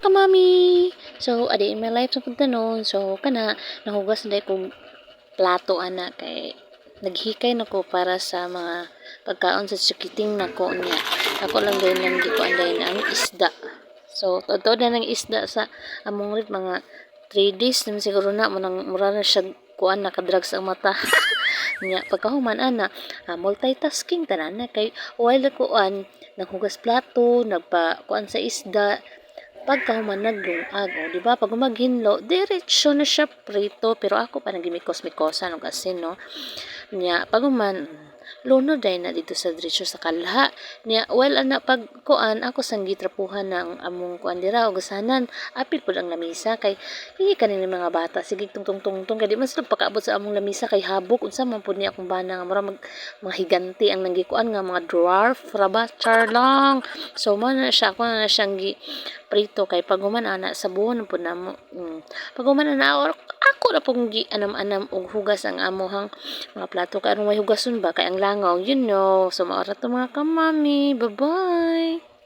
kamami! So, adi in my life sa pagtanon. So, kana, nahugas na kong plato ana kay naghikay na ko para sa mga pagkaon sa chikiting na ko niya. Ako lang din lang gikuan din ang isda. So, totoo na ng isda sa among rit mga 3 days naman siguro na mura na siya kuan nakadrugs ang mata. Nya pagkahuman ana, multitasking tanan na kay while kuan naghugas plato, nagpa kuan sa isda, pagkahuman naglungag o di ba pag maghinlo diretso na siya prito pero ako pa nagimikos-mikosan og asin no nya paguman luno day na dito sa diretso sa kalha nya well ana pag kuan ako sang gitrapuhan ng among kuan dira og gasanan apil pud ang lamisa kay hingi kaning mga bata sige tungtong kay di man sila pakaabot sa among lamisa kay habok unsa man pud ni akong bana nga mura mga higanti ang nanggikuan nga mga dwarf raba char lang so man na siya ako na siyang prito kay paghuman ana sa buhon pud namo paghuman ana ako na pong gi anam-anam og hugas ang amohang mga plato kay aron may hugason ba kay ang langaw so maora to mga kamami bye bye